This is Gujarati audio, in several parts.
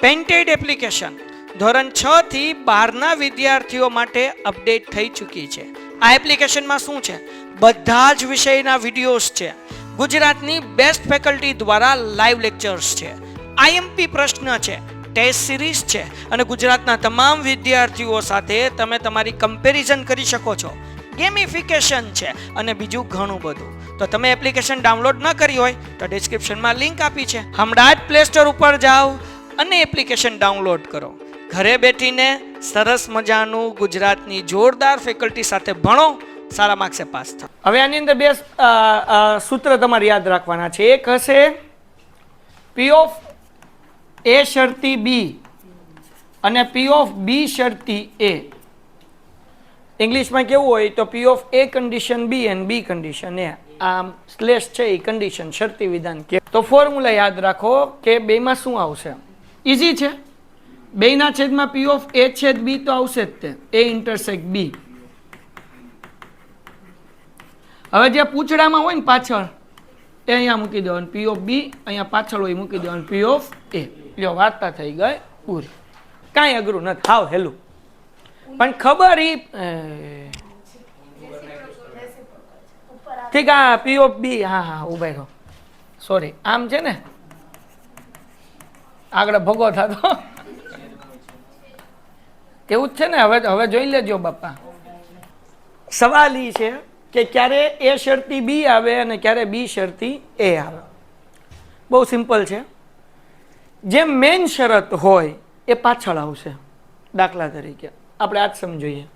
પેન્ટેડ એપ્લિકેશન ધોરણ 6 થી 12ના વિદ્યાર્થીઓ માટે અપડેટ થઈ ચૂકી છે. આ એપ્લિકેશનમાં શું છે? બધા જ વિષયના વિડીયોઝ છે. ગુજરાતની બેસ્ટ ફેકલ્ટી દ્વારા લાઈવ લેક્ચર્સ છે. આઈએમપી પ્રશ્ન છે, ટેસ્ટ સિરીઝ છે અને ગુજરાતના તમામ વિદ્યાર્થીઓ સાથે તમે તમારી કમ્પેરિઝન કરી શકો છો. ગેમિફિકેશન છે અને બીજું ઘણું બધું. તો તમે એપ્લિકેશન ડાઉનલોડ ન કરી હોય તો ડિસ્ક્રિપ્શનમાં લિંક આપી છે. હમણાં જ પ્લે સ્ટોર ઉપર જાઓ અને એપ્લિકેશન ડાઉનલોડ કરો. ઘરે બેઠીને સરસ મજાનું ગુજરાતની જોરદાર ફેકલ્ટી સાથે ભણો, સારા માર્ક્સે પાસ થાઓ. હવે આની અંદર બે સૂત્ર તમારે યાદ રાખવાના છે. એક હશે પી ઓફ એ શરતી બી અને પી ઓફ બી શરતી એ. ઇંગ્લિશમાં કેવું હોય તો P of A condition B and B condition A. આમ સ્લેશ છે એ કન્ડિશન શરતી વિધાન કે. તો ફોર્મ્યુલા યાદ રાખો કે બેમાં શું આવશે. ઇઝી છે. બેના છેદમાં પી ઓફ એ છેદ બી તો આવશે જ તે. એ ઇન્ટરસેક્ટ બી. હવે જે પૂછડામાં હોય ને પાછળ એ અહીંયા મૂકી દેવાનું. પી ઓફ બી અહીંયા પાછળ હોય મૂકી દેવાનું પી ઓફ એ. જો વાર્તા થઈ ગઈ પૂરી. કાંઈ અઘરું નથી, હાવ હેલું. પણ ખબર ઠીક. હા પી ઓફ બી. હા ઉભા રહો, સોરી. આમ છે ને આગળ ભગો થતો એવું જ છે ને. હવે જોઈ લેજો બાપા. સવાલ એ છે કે ક્યારે એ શરતી બી આવે અને ક્યારે બી શરતી એ આવે. બહુ સિમ્પલ છે. જે મેઇન શરત હોય એ પાછળ આવશે. દાખલા તરીકે આપણે આજ સમજીએ.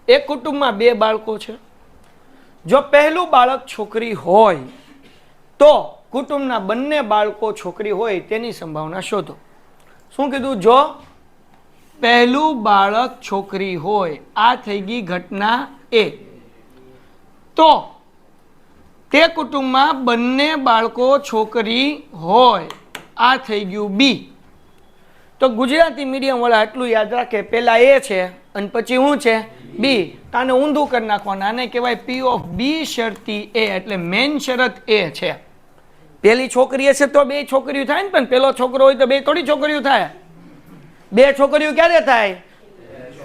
એક કુટુંબમાં બે બાળકો છે. જો પહેલું બાળક છોકરી હોય તો કુટુંબના બંને બાળકો છોકરી હોય તેની સંભાવના શોધો. શું કીધું? જો પહેલું બાળક છોકરી હોય, આ થઈ ગઈ ઘટના એ, તો તે કુટુંબમાં બંને બાળકો છોકરી હોય, આ થઈ ગયું બી. તો ગુજરાતી મીડિયમ વાળા એટલું યાદ રાખે, પેલા એ છે અને પછી શું છે? બી. તો આને ઊંધું કરી નાખવાના. આને કહેવાય પી ઓફ બી શરતી એ. એટલે મેન શરત એ છે. પેલી છોકરી હશે તો બે છોકરીઓ થાય ને, પણ પેલો છોકરો હોય તો બે થોડી છોકરીઓ થાય. બે છોકરીઓ ક્યારે થાય?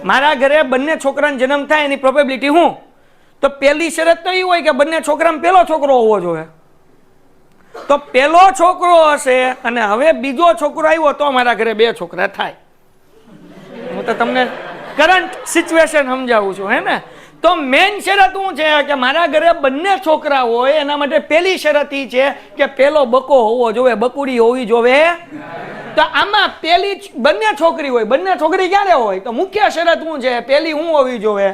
મારા ઘરે બંને છોકરાનો જન્મ થાય એની પ્રોબેબિલિટી શું? તો પેલી શરત તો એ હોય કે બંને છોકરામાં પેલો છોકરો હોવો જોઈએ. તો પેલો છોકરો હશે અને હવે બીજો છોકરો આવ્યો તો મારા ઘરે બે છોકરા થાય. હું તો તમને કરંટ સિચ્યુએશન સમજાવું છું, હે ને? તો મેઇન શરત શું છે કે મારા ઘરે બંને છોકરા હોય. એના માટે પેલી શરત એ છે કે પેલો બકો હોવો જોઈએ, બકુડી હોવી જોઈએ. તો આમાં પેલી બંને છોકરી હોય. બંને છોકરી ક્યારે હોય? તો મુખ્ય શરત શું છે? પેલી હું હોવી જોઈએ.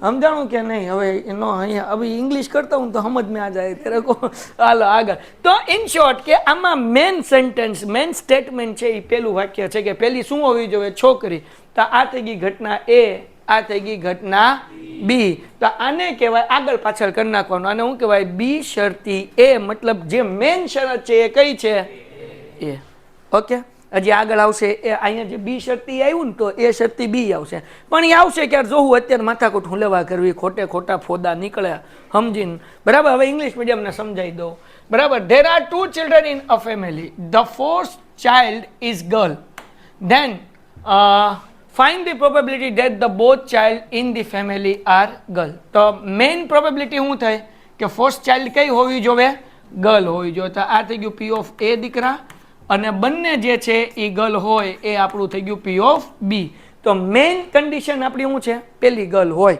સમજાણું કે નહીં? હવે એનો અહીંયા હવે ઇંગ્લિશ કરતા હું તો સમજ મેં આ જાય ત્યારે કહો. હાલો આગળ. તો ઇન શોર્ટ કે આમાં મેન સેન્ટેન્સ, મેન સ્ટેટમેન્ટ છે એ પેલું વાક્ય છે કે પેલી શું હોવી જોઈએ? છોકરી. તો આ થઈ ગઈ ઘટના એ, આ થઈ ગઈ ઘટના બી. તો આને કહેવાય આગળ પાછળ કરી નાખવાનું. આને શું કહેવાય? બી શરતી એ. મતલબ જે મેન શરત છે એ કઈ છે? એ. ઓકે. હજી આગળ આવશે એ. અહીંયા જે બી શરતી આવ્યું ને તો એ શરતી બી આવશે. પણ એ આવશે ક્યારે જોવું? અત્યારે માથાકૂટ હું લેવા કરવી, ખોટે ખોટા ફોદા નીકળે સમજીને. બરાબર. હવે ઇંગ્લિશ મીડિયમને સમજાવી દો. બરાબર. There are 2 children in a family. The fourth child is girl. Then find the probability that the both child in the family are girl. તો મેઇન પ્રોબેબિલિટી શું થાય કે ફર્સ્ટ ચાઇલ્ડ કઈ હોવી જોઈએ? ગર્લ હોવી જોઈએ. તો આ થઈ ગયું પી ઓફ એ દીકરા અને બંને જે છે એ ગર્લ હોય એ આપણું થઈ ગયું પી ઓફ બી. તો મેઇન કન્ડિશન આપણી શું છે? પેલી ગર્લ હોય,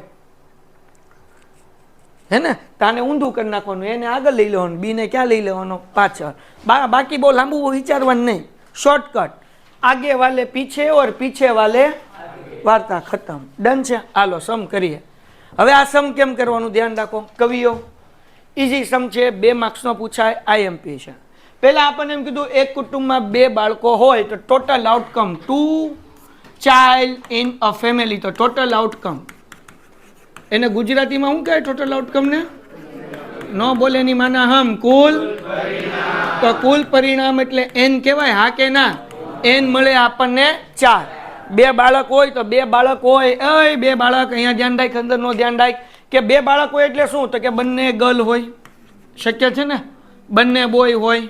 હે ને? તાને ઊંધું કરી નાખવાનું. એને આગળ લઈ લેવાનું, બી ને ક્યાં લઈ લેવાનો? પાછળ. બાકી બહુ લાંબુ વિચારવાનું નહીં. શોર્ટકટ. આગે વાલે પીછે ઓર પીછે વાલે વાર્તા ખતમ. ડન છે? હાલો સમ કરીએ. હવે આ સમ કેમ કરવાનું ધ્યાન રાખો કવિઓ. ઇઝી સમ છે, 2 માર્ક્સનો પૂછાય, આઈએમપી છે. પહેલા આપણને એમ કીધું એક કુટુંબમાં બે બાળકો હોય તો total outcome 2 child in a family. તો ટોટલ આઉટકમ એને ગુજરાતીમાં શું કહે? ટોટલ આઉટકમ ને ન બોલે ની માના હમ કુલ. તો કુલ પરિણામ એટલે એન કહેવાય. હા કે ના? એન મળે આપણને 4. બે બાળક હોય તો બે બાળક હોય. બે બાળક અહીંયા ધ્યાન રાખ, અંદર નો ધ્યાન રાખ કે બે બાળક હોય એટલે શું? તો કે બંને ગર્લ હોય. શક્ય છે ને? બંને બોય હોય.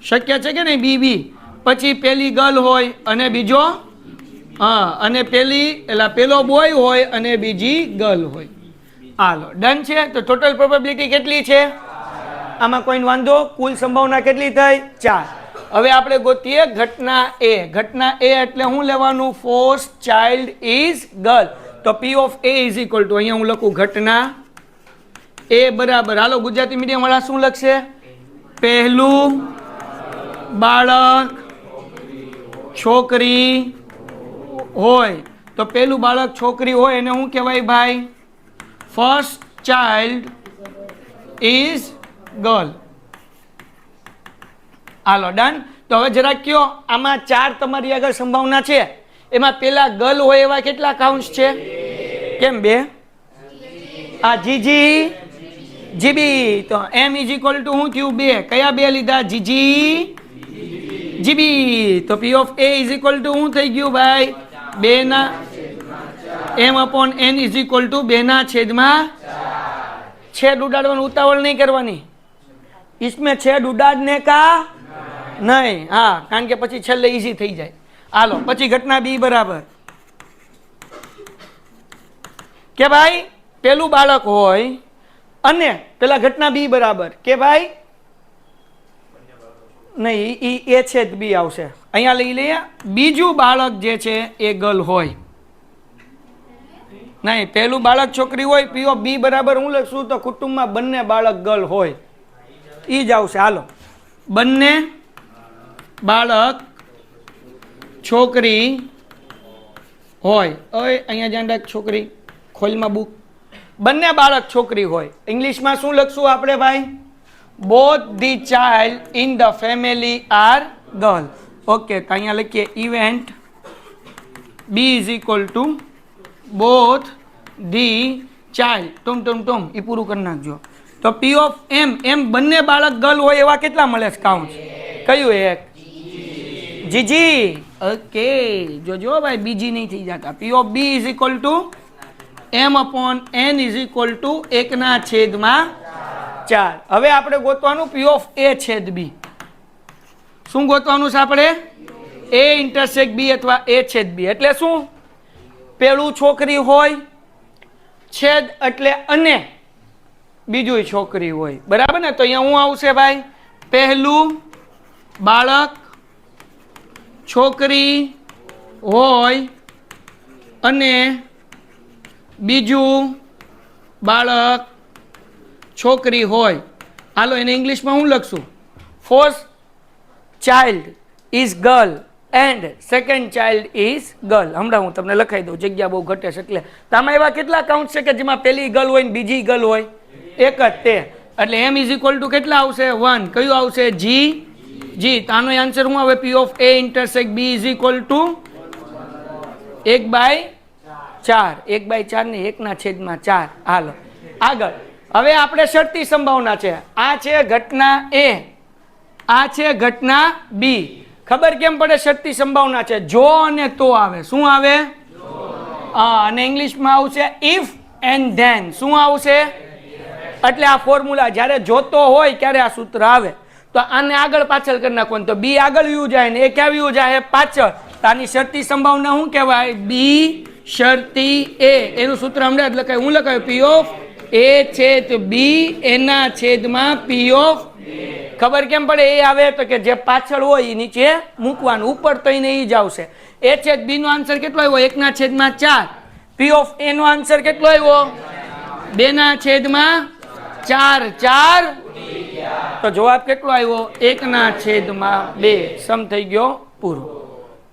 શક્ય છે કે નહીં? બી બી. પછી પેલી ગર્લ હોય અને બીજો અને પેલો બોય હોય અને બીજી ગર્લ હોય. હાલો ડન છે. તો ટોટલ પ્રોબેબિલિટી કેટલી છે? આમાં કોઈને વાંધો? કુલ સંભાવના કેટલી થઈ? 4. હવે આપણે ગોતીએ ઘટના એ. ઘટના એ એટલે શું લેવાનું? First child is girl. તો P of A is equal to અહીંયા હું લખું ઘટના એ બરાબર. હાલો ગુજરાતી મીડિયમ વાળા શું લખશે? પહેલું બાળક છોકરી હોય. તો પહેલું બાળક છોકરી હોય એને શું કહેવાય ભાઈ? First child is girl. Hello done. તો હવે જરા કયો આમાં 4 તમારી આગળ સંભાવના છે, એમાં પેલા ગર્લ હોય એવા કેટલા કાઉન્ટ્સ છે? કેમ 2? આ જીજી જીબી. તો M ઇઝ ઇક્વલ ટુ શું થયું? 2. કયા 2 લીધા? જીજી જીબી. તો P of A is equal two શું થઈ ગયું ભાઈ? 2 ના M upon N is equal two 2 ના છેદમાં છેદ ઉડાડવાનું ઉતાવળ નહીં કરવાની. इसमें छेद उड़ाड़ने का नहीं. हाँ, કારણ કે પછી છેલ્લે ઈઝી થઈ જાય. હાલો પછી ઘટના બી બરાબર કે ભાઈ પેલું બાળક હોય અને પેલા ઘટના બી બરાબર કે ભાઈ નહીં એ છેદ બી આવશે. અહીંયા લઈ લઈએ બીજું બાળક જે છે એ ગર્લ હોય. નહીં, પેલું બાળક છોકરી હોય. P of B બરાબર હું લખશું તો કુટુંબમાં બંને બાળક ગર્લ હોય ઈ જ આવશે. હાલો બંને બાળક છોકરી હોય. ઓય અહીંયા ધ્યાન રાખ છોકરી, ખોલમાં બુક. બંને બાળક છોકરી હોય. ઇંગ્લિશમાં શું લખશું આપણે ભાઈ? Both the child in the family are girl. Okay, તો અહીંયા લખીએ event B is equal to both the child ટુમ એ પૂરું કરી નાખજો. તો P of M બંને બાળક ગર્લ હોય એવા કેટલા મળે છે કાઉન્ટ? કયું? એક. જીજી. ઓકે, જોજો ભાઈ બીજી નહીં થઈ જતા. P of B is equal two M upon N is equal two 1/4. હવે આપણે ગોતવાનું P of A છેદ B. શું ગોતવાનું છે આપણે? A ઇન્ટરસેક્ટ B અથવા A છેદ B એટલે શું? પેલું છોકરી હોય છેદ એટલે અને બીજું છોકરી હોય. બરાબર ને? તો અહીંયા હું આવશે ભાઈ? પહેલું બાળક છોકરી હોય અને બીજું બાળક છોકરી હોય. હાલો એને ઇંગ્લિશમાં હું લખશું? First child is girl and second child is girl. હમણાં હું તમને લખાઈ દઉં, જગ્યા બહુ ઘટે છે એટલે. તો આમાં એવા કેટલા કાઉન્ટ છે કે જેમાં પેલી ગર્લ હોય ને બીજી ગર્લ હોય? એક જ તે. એટલે M ઇઝ ઇક્વલ ટુ કેટલા આવશે? 1. કયું આવશે? જી. તો આનો આન્સર શું આવે? P of A intersect B is equal two 1/4. 1/4 ને 1/4. હાલો આગળ. હવે આપણે શરતી સંભાવના છે. આ છે ઘટના A, આ છે ઘટના B. ખબર કેમ પડે? શરતી સંભાવના છે. જો અને તો આવે. શું આવે? અને ઇંગ્લિશમાં આવશે ઇફ એન્ડ ધેન. શું આવશે? એટલે આ ફોર્મ્યુલા જ્યારે જોતો હોય ત્યારે આ સૂત્ર આવે. તો આને આગળ પાછળ કરી નાખવાનું. તો બી આગળ વ્યૂ જાય ને એ ક્યાં વ્યૂ જાય? પાછળ. તો આની શરતી સંભાવના શું કહેવાય? બી શરતી એ. એનું સૂત્ર હમણાં જ લખાય. હું લખાયું? P of A છેદ B એના છેદમાં P of. ખબર કેમ પડે? એ આવે તો કે જે પાછળ હોય એ નીચે મૂકવાનું, ઉપર તો એને એ જ આવશે. A છેદ B નો આન્સર કેટલો આવ્યો? 1/4. P of A નો આન્સર કેટલો આવ્યો? 2/4. તો જવાબ કેટલો આવ્યો? 1/2. સમ થઈ ગયો પૂરો.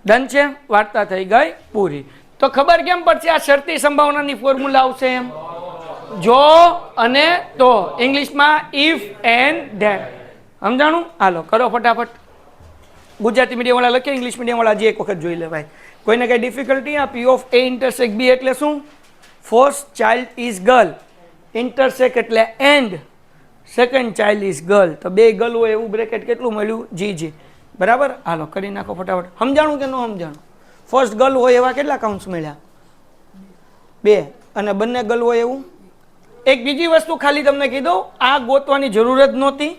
ડન છે? વાર્તા થઈ ગઈ પૂરી. તો ખબર કેમ પડશે? આ શરતી સંભાવનાની ફોર્મ્યુલા આવશે એમ. જો અને તો. ઇંગ્લિશમાં ઇફ એન્ડ ધેન. સમજાણું? હાલો કરો ફટાફટ. ગુજરાતી મીડિયમ વાળા લખે, ઇંગ્લિશ મીડિયમ વાળા હજી એક વખત જોઈ લે ભાઈ. કોઈને કઈ ડિફિકલ્ટી? આ P of A intersect B એટલે શું? First child is girl, intersect એટલે and, second child is girl. તો બે ગર્લ હોય એવું બ્રેકેટ કેટલું મળ્યું? જી. બરાબર. હાલો કરી નાખો ફટાફટ. સમજાણું કે ન સમજાણું? ફર્સ્ટ ગર્લ હોય એવા કેટલા કાઉન્ટ્સ મળ્યા? 2. અને બંને ગર્લ હોય એવું? એક બીજી વસ્તુ ખાલી તમને કીધું, આ ગોતવાની જરૂર જ નહોતી.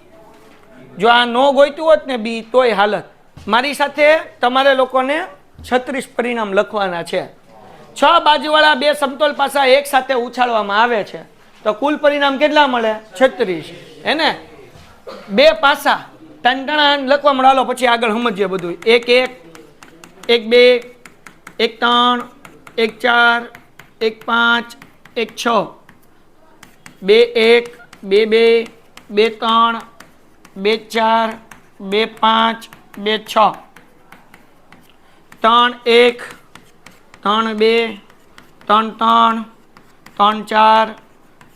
જો આ ન ગોઈતું હોત ને બી તોય હાલત. મારી સાથે તમારે લોકોને 36 પરિણામ લખવાના છે. 6 બાજુવાળા બે સમતોલ પાસા એક સાથે ઉછાળવામાં આવે છે તો કુલ પરિણામ કેટલા મળે? 36. એને બે પાસા ટણટણા લખવા મળે. હાલો પછી આગળ સમજીએ બધું. 1 1 1 2 1 3 1 4 1 5 1 6 2 1 2 2 2 3 2 4 2 5 2 6 3 1 3 2 3 3 3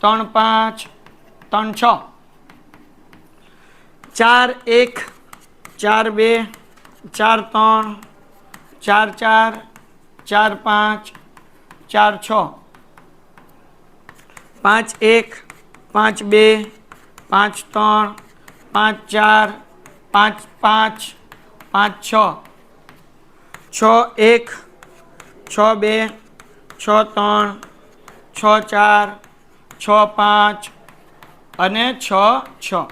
4 3 5 3 6 4 1 4 2 4 3 4 4 4 5 4 6 5 1 5 2 5 3 5 4 5 5 5 6 6 1 6 2 6 3 6 4 6 5 અને 6 6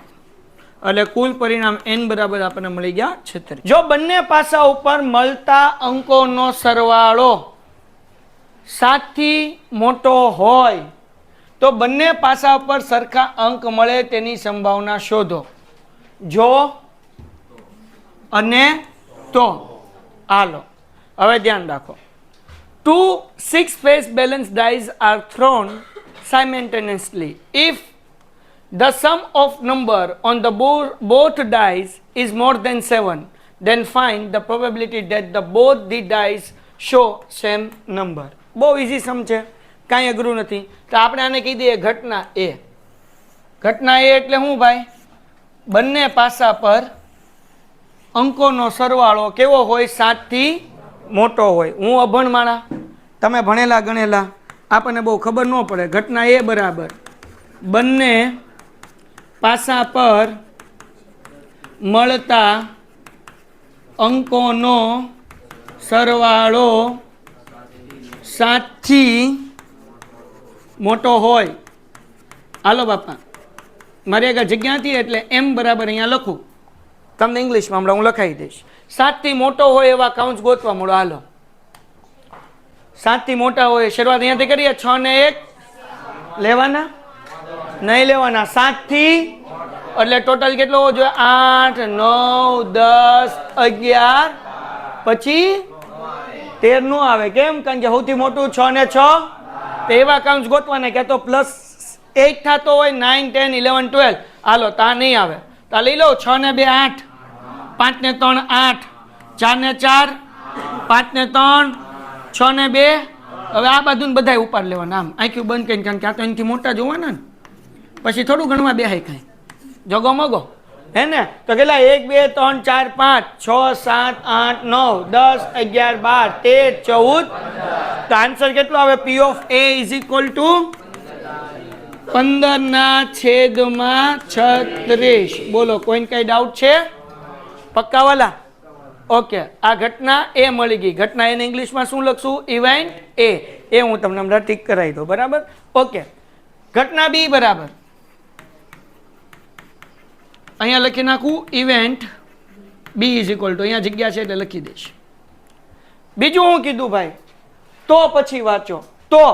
એટલે કુલ પરિણામ n બરાબર આપણને મળી ગયા 36. જો બંને પાસા ઉપર મળતા અંકોનો સરવાળો 7 થી મોટો હોય તો બંને પાસા ઉપર સરખા અંક મળે તેની સંભાવના શોધો. જો અને તો. હાલો હવે ધ્યાન રાખો. 2 6-face balanced dice are thrown simultaneously. If the sum of number on the both dice is more than 7, then find the probability that the both the dice show same number. બહુ ઇઝી સમ છે, કાંઈ અઘરું નથી. તો આપણે આને કહી દઈએ ઘટના એ. ઘટના એ એટલે શું ભાઈ? બંને પાસા પર અંકોનો સરવાળો કેવો હોય? 7 થી મોટો હોય. હું અભણ માણા, તમે ભણેલા ગણેલા, આપણને બહુ ખબર ન પડે. ઘટના એ બરાબર બંને પાસા પર મળતા અંકોનો સરવાળો 7 થી મોટો હોય. હાલો બાપા, મારી આગળ જગ્યા હતી એટલે એમ બરાબર અહીંયા લખું. તમને ઇંગ્લિશમાં હમણાં હું લખાઈ દઈશ. 7 થી મોટો હોય એવા કાઉન્ટ્સ ગોતવા મળો. હાલો 7 થી મોટા હોય, શરૂઆત અહીંયાથી કરીએ. 6 ને 1 લેવાના? નહીં લેવાના. 7 થી એટલે ટોટલ કેટલો હોવો જોઈએ? 8 9 10 11 પછી 13 નો આવે. કેમ? કારણ કે સૌથી મોટું 6 ને 6 તો એવા કાઉન્ટ્સ ગોતવાના કે તો +8 થતો હોય, 9 10 11 12. હાલો તા નહીં આવે. તા લઈ લો. 6 ને 2 8, 5 ને 3 8, 4 ને 4, 5 ને 3, 6 ને 2. હવે આ બધું બધાય ઉપાડ લેવાના. આમ આંખ્યું બંધ કરીને, કારણ કે આ તો એનાથી મોટા જોવાના ને, પછી થોડું ગણવા બેહાય કાંઈ જગો મગો હે ને. તો કેટલા? 1 2 3 4 5 6 7 8 9 10 11 12 13 14. તો આન્સર કેટલો આવે? P of A is equal to 15/36. બોલો, કોઈને કઈ ડાઉટ છે? પક્કાવાલા? ઓકે. આ ઘટના એ મળી ગઈ. ઘટના એને ઇંગ્લિશમાં શું લખશું? ઇવેન્ટ એ. એ હું તમને હમણાં ટીક કરાવી દઉં. બરાબર? ઓકે. ઘટના બી બરાબર અહીંયા લખી નાખું. Event B is equal to, અહીંયા જગ્યા છે એટલે લખી દઈશ. બીજું હું કીધું ભાઈ? તો પછી વાંચો. તો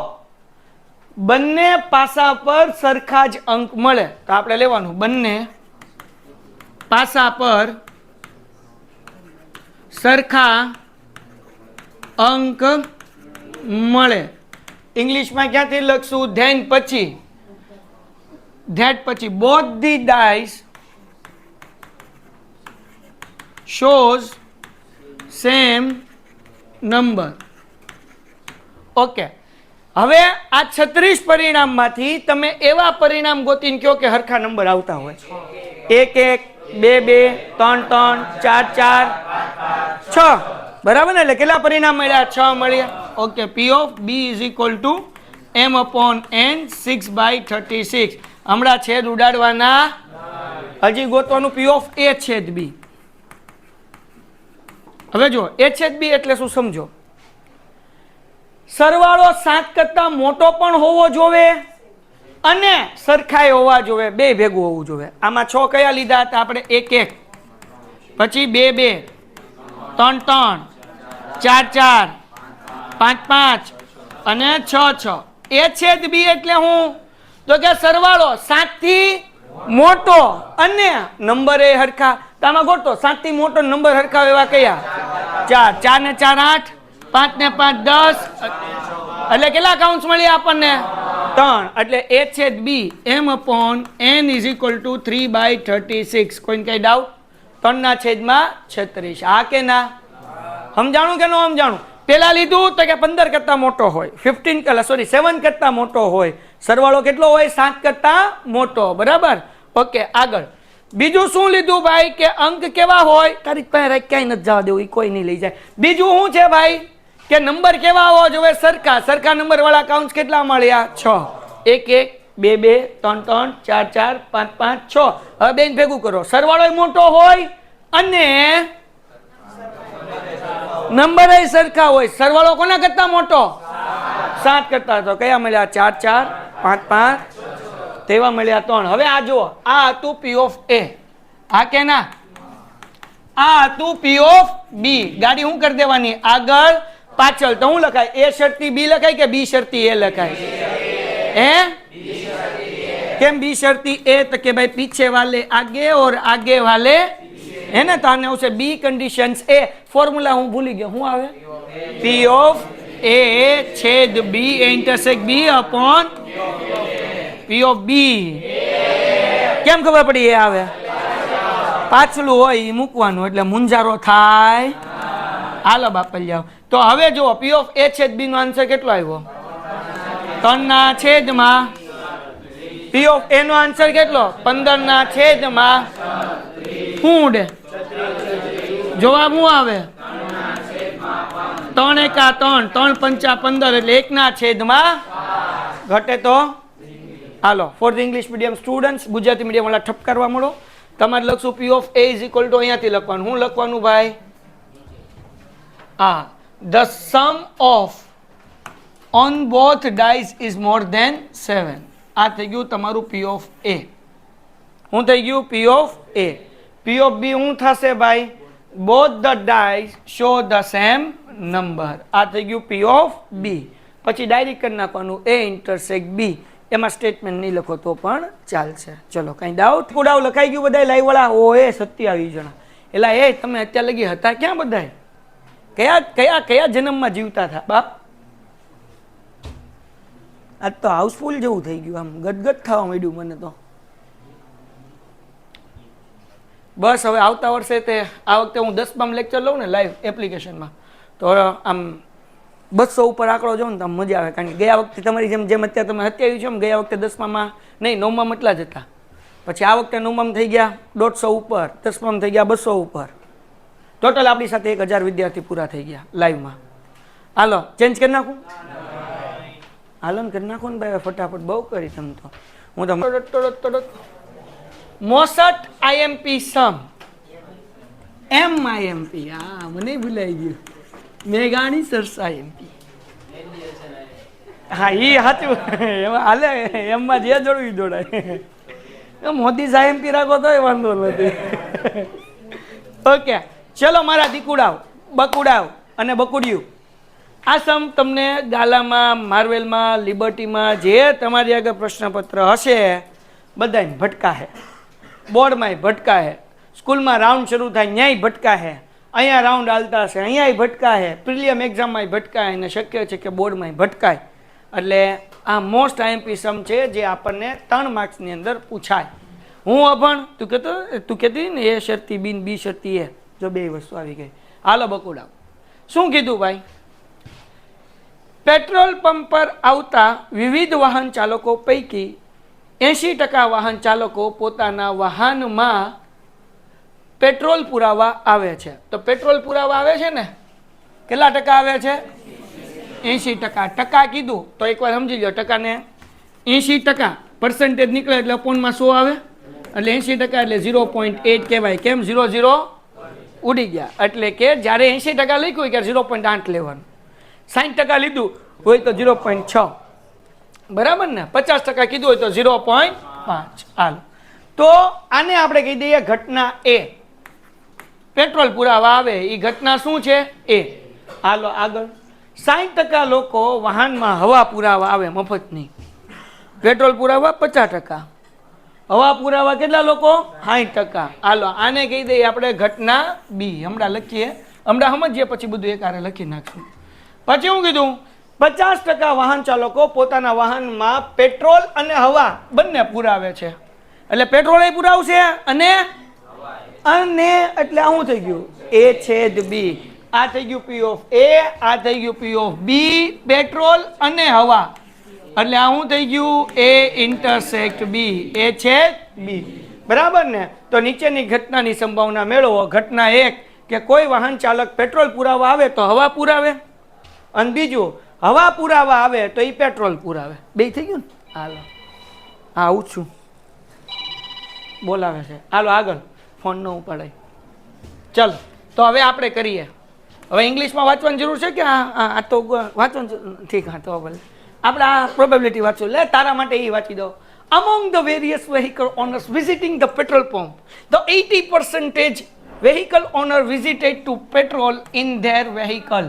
બંને પાસા પર સરખા જ અંક મળે તો આપણે લેવાનું બંને પાસા પર સરખા અંક મળે. ઇંગ્લિશમાં ક્યાંથી લખશું? ધેન પછી, ધેટ પછી. Both the dice shows same number. Okay. હવે આ 36 પરિણામમાંથી તમે એવા પરિણામ ગોતીને કહો કે હરખા નંબર આવતા હોય. 1 1 2 2 3 3 4 4 6. બરાબર ને? એટલે કેટલા પરિણામ મળ્યા? 6 મળ્યા. Okay. P of B is equal to m/n 6/36. હમણાં છેદ ઉડાડવાના, હજી ગોતવાનું P of A છેદ B. હવે જો A છેદ B એટલે શું સમજો? સરવાળો 7 કરતા મોટો પણ હોવો જોવે અને સરખાઈ હોવા જોવે, બે ભેગું હોવું જોવે. આમાં 6 કયા લીધા હતા આપણે? 1 1, પછી 2 2, 3 3, 4 4, 5 5 અને 6 6. એ છેદ બી એટલે હું તો કે સરવાળો 7 થી મોટો અને નંબર એ હરખા. તામાં ગોતો 7 થી મોટો નંબર હરખા એવા કયા? 4. 4 ને 4 8, 5 ને 5 10, એટલે કેટલા કાઉન્ટ્સ મળી આપણને? 3. એટલે એ છેદ બી m upon n is equal to 3/36. કોઈને કઈ ડાઉટ? 3 ના છેદમાં 36. હા કે ના? સમજાણું કે ન સમજાણું? પેલા લીધું તો કે 15 કરતા મોટો હોય, 7 કરતા મોટો હોય, સરવાળો કેટલો હોય? 7 કરતા મોટો. બરાબર? ઓકે, આગળ બીજું શું લીધું ભાઈ? કે અંક કેવા હોય? તારી પાસે ક્યાંય નથી જવા દેવું, એ કોઈ નહીં લઈ જાય. બીજું શું છે ભાઈ? કે નંબર કેવા હોવા જોઈએ? સરખા. સરખા નંબર વાળા કાઉન્ટ્સ કેટલા મળ્યા? 6. 1 1, 2 2, 3 3, 4 4, 5 5, 6. હવે બેન ભેગું કરો. સરવાળો મોટો હોય અને નંબર એ સરખા હોય. સરવાળો કોના કરતા મોટો? 7 કરતા. તો કયા મળ્યા? 4 4, 5 5, તેવા મળ્યા 3. હવે આ જુઓ, આ હતું પી ઓફ એ. હા કે ના? આ હતું પી ઓફ બી. ગાડી શું કરી દેવાની? આગળ પાછળ. તો હું લખાય? એ શરતી બી લખાય કે બી શરતી એ લખાય? કેમ બી શરતી એ? તો કે ભાઈ पीछे वाले आगे और आगे वाले है ना, तो आने उसे बी कंडीशंस ए. फॉर्मूला હું ભૂલી ગયો. શું આવે? પી ઓફ એ છેદ B intersect B upon P of B. કેમ ખબર પડી? એ આવે પાછલું હોય એ મૂકવાનું એટલે મુંજારો થાય. હાલો બાપા જાઓ. તો હવે જુઓ, પી ઓફ એ છેદ બી નો આન્સર કેટલો આવ્યો? 3 ના છેદમાં પી ઓફ એ નો આન્સર કેટલો? 15 ના છેદમાં શું ઉડે? જવાબ શું આવે? 3 1 3, 3 5 15, એટલે 1 ના છેદમાં ઘટે તો. હાલો, for the English medium students, Gujarati medium વાળા ઠપ કરવા મળો. તમારે લખશું P of A is equal to, અહીંયાથી લખવાનું. શું લખવાનું ભાઈ? The sum of on both dice is more than 7. આ થઈ ગયું તમારું પી ઓફ એ. શું થઈ ગયું? પી ઓફ એ. પી ઓફ બી શું થશે ભાઈ? Both the dice show the same number. આ થઈ ગયું પી ઓફ બી. પછી ડાયરેક્ટ કરી નાખવાનું એ ઇન્ટરસેક્ટ બી. એમાં સ્ટેટમેન્ટ નહીં લખો તો પણ ચાલશે. ચલો, કઈ ડાઉટ? કુડાવ લખાઈ ગયું બધા લાઈવ વાળા? ઓ એ 27 જણા. એલા એ તમે અત્યાર લગી હતા ક્યાં બધા? કયા કયા કયા જન્મમાં જીવતા હતા બાપ? આજ તો હાઉસફુલ જેવું થઈ ગયું, આમ ગદગદ થવા માંડ્યું મને તો. બસ હવે આવતા વર્ષે તે આ વખતે હું 10માં લેક્ચર લઉં ને લાઈવ એપ્લિકેશનમાં, તો આમ 200 ઉપર આંકડો જો ને તો મજા આવે. કારણ કે ગયા વખતે તમારી જેમ જેમ અત્યારે તમે 27 છો, ગયા વખતે 10માં નહીં 9માં એટલા જ હતા. પછી આ વખતે 9માં થઈ ગયા 150 ઉપર, 10માં થઈ ગયા 200 ઉપર. ટોટલ આપણી સાથે 1000 વિદ્યાર્થી પૂરા થઈ ગયા લાઈવમાં. હાલો ચેન્જ કરી નાખું? હાલો ને કરી નાખો ને ભાઈ ફટાફટ. બહુ કરી તમે તો. હું તો મોસટ આઈએમપી સમ MIMP. હા મને ભૂલાઈ ગયું. મેઘાણી સરસા એમપી. હા એ સાચું. એમાં હાલે, એમમાં જે જોડવી જોડાય. મોદી સાહેબ એમપી રાખો તો વાંધો નથી. ઓકે ચલો મારા દીકુડાવ, બકુડાવ અને બકુડિયું. આ સમ તમને ગાલામાં, માર્વેલમાં, લિબર્ટીમાં જે તમારી આગળ પ્રશ્નપત્ર હશે બધાય ભટકા હે. બોર્ડમાંય ભટકા હે, સ્કૂલમાં રાઉન્ડ શરૂ થાય ન્યાય ભટકા હે, અહીંયા રાઉન્ડ હાલતા હશે અહીંયાય ભટકા હે, પ્રિલિયમ એક્ઝામમાંય ભટકાય અને શક્ય છે કે બોર્ડમાંય ભટકાય. એટલે આ મોસ્ટ આઈએમપી સમ છે જે આપણને 3 માર્ક્સની અંદર પૂછાય. હું અભણ, તું કહેતી ને એ શરતી બી બી શરતી એ, જો બે વસ્તુ આવી ગઈ. હાલો બકુડાવ. શું કીધું ભાઈ? પેટ્રોલ પંપ પર આવતા વિવિધ વાહન ચાલકો પૈકી 80% વાહન ચાલકો પોતાના વાહનમાં પેટ્રોલ પુરાવા આવે છે. તો પેટ્રોલ પુરાવા આવે છે ને, કેટલા ટકા આવે છે? 80%. ટકા કીધું તો એકવાર સમજી લો, ટકાને 80% પર્સન્ટેજ નીકળે એટલે અપોનમાં 100 આવે, એટલે 80% એટલે 0.8 કહેવાય. કેમ 0 ઉડી ગયા? એટલે કે જ્યારે 80% લખ્યું ત્યારે 0.8 લેવાનું. 60% લીધું હોય તો 0.6, બરાબર ને? 50% કીધું હોય તો 0.5. હાલ તો આને આપણે કહી દઈએ ઘટના એ. પેટ્રોલ પુરાવા આવે એ ઘટના શું છે? એ. હાલો આગળ. 60% લોકો વાહનમાં હવા પુરાવા આવે મફતની. પેટ્રોલ પુરાવા 50%. હવા પુરાવા કેટલા લોકો? 60%. હાલો આને કહી દઈએ આપણે ઘટના બી. હમણાં લખીએ, હમણાં સમજીએ, પછી બધું એકારે લખી નાખશું. પછી હું કીધું 50% વાહન ચાલકો પોતાના વાહનમાં પેટ્રોલ અને હવા બંને પુરાવે છે. એટલે પેટ્રોલ એ પુરાવશે અને એટલે આવું થઈ ગયું એ છેદ બી. આ થઈ ગયું પી ઓફ એ, આ થઈ ગયું પી ઓફ બી, પેટ્રોલ અને હવા. એટલે આ શું થઈ ગયું? એ ઇન્ટરસેક્ટ બી. એ છેદ બી. બરાબર ને? તો નીચેની ઘટનાની સંભાવના મેળવો. ઘટના 1 કે કોઈ વાહન ચાલક પેટ્રોલ પુરાવા આવે તો હવા પુરાવે, અને બીજું હવા પુરાવા આવે તો એ પેટ્રોલ પુરાવે. બે થઈ ગયું ને? હાલો હા આવું છું, બોલાવે છે. હાલો આગળ, ફોન ન ઉપાડાય. ચાલો તો હવે આપણે કરીએ. હવે ઇંગ્લિશમાં વાંચવાની જરૂર છે કે આ તો વાંચવાનું? ઠીક, હા તો ભલે આપણે આ પ્રોબેબિલિટી વાંચો. લે તારા માટે એ વાંચી દો. Among the various vehicle owners visiting the petrol pump, the 80% vehicle owner visited to petrol in their vehicle.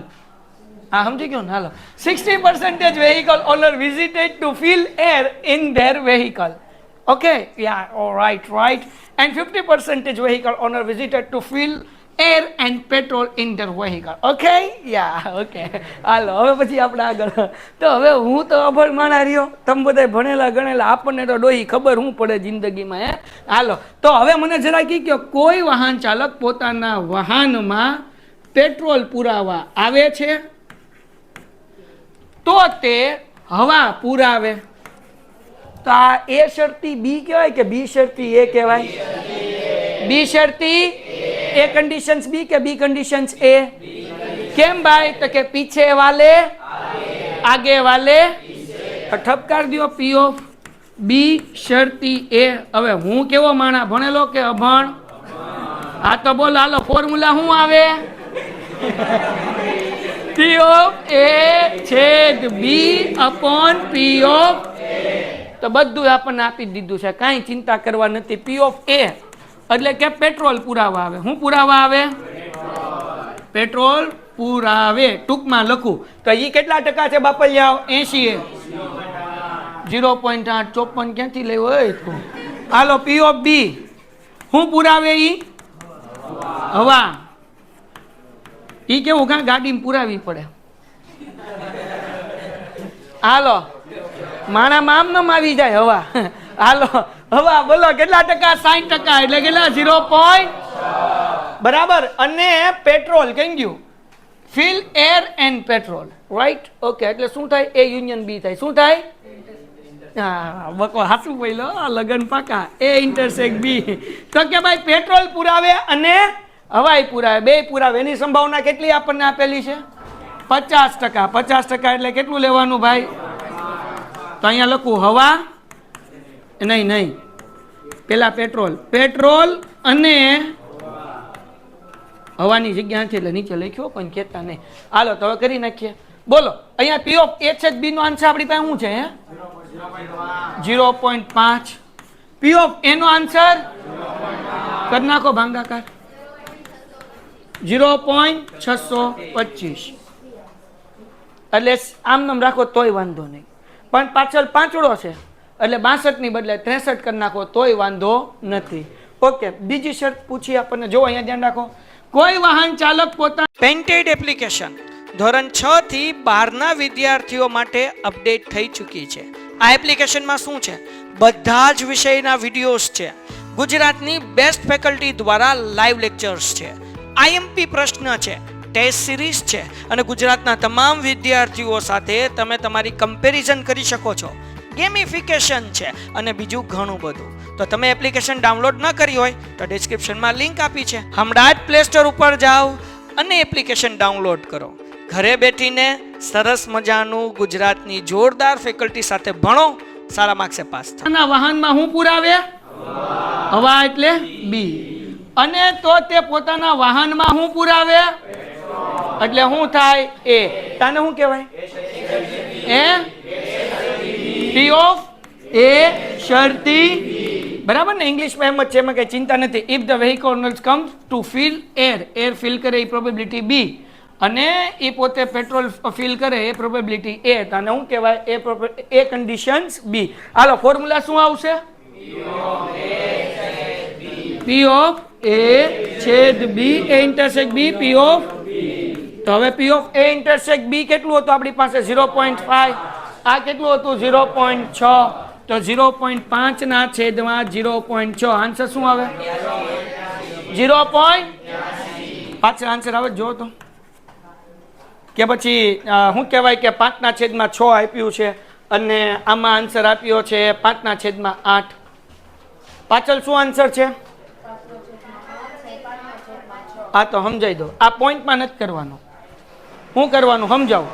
હા સમજી ગયો ને? હાલો 60% vehicle owner visited to fill air in their vehicle. Okay, yeah, all right. And 50% vehicle owner visited to fill air and petrol in their vehicle. Okay, yeah, okay. હાલો હવે પછી આપણે આગળ. તો હવે હું તો અભણ માણા રહ્યો, તમે બધા ભણેલા ગણેલા, આપણને તો ડોહી ખબર શું પડે જિંદગીમાં. હાલો તો હવે મને જરા કહી કે કોઈ વાહન ચાલક પોતાના વાહનમાં પેટ્રોલ પુરાવા આવે છે તો તે હવા પુરાવે. તો આ એ શરતી બી કહેવાય કે બી શરતી એ કહેવાય? બી શરતી ए कंडीशंस बी के बी कंडीशंस ए? केम भाई? तो के पीछे वाले आगे वाले. ठपकार दियो पी ऑफ बी शर्ती ए. હવે હું કેવો માણા, ભણેલો કે અભણ? આ તો બોલ. હાલો ફોર્મ્યુલા શું આવે? પી ઓફ એ છેદ બી અપોન પી ઓફ. તો બધું આપણને આપી દીધું છે, કાંઈ ચિંતા કરવા નથી. પી ઓફ એ એટલે કે પેટ્રોલ પુરાવા આવે. શું પુરાવા આવે? પેટ્રોલ પુરાવે. ટૂંકમાં લખું તો એ કેટલા ટકા છે બાપલિયાઓ? 80. 0.8 54 ક્યાંથી લેવો હોય તો? હાલો પી ઓફ બી શું પુરાવે? ઈ હવા. ઈ કેવું કાં ગાડીમાં પુરાવી પડે. હાલો માણામાં આમ નમ આવી જાય હવા. હાલો હવા બોલો કેટલા ટકા? 60%. એટલે કેટલા? 0. બરાબર. અને પેટ્રોલ કઈ ગયું? Fill air and petrol. Right, okay. એટલે શું થાય? એ યુનિયન બી થાય. શું થાય? હા બકો હાસું બોલો, લગન પાકા. એ ઇન્ટરસેક્ટ બી. તો કે ભાઈ પેટ્રોલ પુરાવે અને હવાઈ પુરાવે, બે પુરાવે. એની સંભાવના કેટલી આપણને આપેલી છે? 50%. 50% એટલે કેટલું લેવાનું ભાઈ? તો અહીંયા લખું હવા, નહીં પેલા પેટ્રોલ અને હવાની જગ્યા છે એટલે નીચે લખ્યો, પણ કહેતા નહીં. હાલો તો હવે કરી નાખીએ. બોલો અહીંયા પી ઓફ એ છે બી નો આન્સર આપણી પાસે શું છે? 0.5. પી ઓફ એ નો આન્સર કરી નાખો ભાંગાકાર 0.625. એટલે આમ નામ રાખો તોય વાંધો નહીં, પણ પાછળ પાંચડો છે એટલે 62 ની બદલે 63 કરી નાખો તોય વાંધો નથી. ઓકે, બીજી શરત પૂછી આપણને. જો અહીંયા ધ્યાન રાખો. કોઈ વાહન ચાલક પોતાના પેન્ટેડ એપ્લિકેશન ધોરણ 6 થી 12 ના વિદ્યાર્થીઓ માટે અપડેટ થઈ ચૂકી છે. આ એપ્લિકેશનમાં શું છે? બધા જ વિષયના વિડીયોઝ છે. ગુજરાતની બેસ્ટ ફેકલ્ટી દ્વારા લાઈવ લેક્ચર્સ છે, આઈએમપી પ્રશ્ન છે, ટેસ્ટ સિરીઝ છે, અને ગુજરાતના તમામ વિદ્યાર્થીઓ સાથે તમે તમારી કમ્પેરિઝન કરી શકો છો. ગેમિફિકેશન છે અને બીજું ઘણું બધું. તો તમે એપ્લિકેશન ડાઉનલોડ ન કરી હોય તો ડિસ્ક્રિપ્શનમાં લિંક આપી છે, હમણાં જ પ્લે સ્ટોર ઉપર જાઓ અને એપ્લિકેશન ડાઉનલોડ કરો. ઘરે બેઠીને સરસ મજાનું ગુજરાતની જોરદાર ફેકલ્ટી સાથે ભણો, સારા માર્ક્સે પાસ થાઓ. વાહનમાં હું પુરાવે? હવા એટલે બી. અને તો તે પોતાના વાહનમાં હું પુરાવે? એટલે શું થાય? એ. તાને શું કહેવાય? એ પી ઓફ એ શરતી બરાબર ને, ઇંગ્લિશમાં એમ જ છે, એમાં કઈ ચિંતા નથી. If the vehicles comes to fill air fill કરે એ પ્રોબેબિલિટી બી, અને એ પોતે પેટ્રોલ ફિલ કરે એ પ્રોબેબિલિટી એ. અને શું કહેવાય? એ કન્ડિશન્સ બી. હાલો ફોર્મ્યુલા શું આવશે? P of A છેદ B A intersect B P of. તો હવે P of A intersect B કેટલું હતું આપણી પાસે? 0.5. આ કેટલું હતું? 0.6. તો 0.5 ના છેદમાં 0.6. આન્સર શું આવે? 0. પાછળ આન્સર આવે જો તો, કે પછી શું કહેવાય કે 5 ના છેદમાં 6 આપ્યું છે અને આમાં આન્સર આપ્યો છે 5 ના છેદમાં 8. પાછળ શું આન્સર છે? હા તો સમજાઈ દો. આ પોઈન્ટમાં નથી કરવાનું. શું કરવાનું? સમજાવો.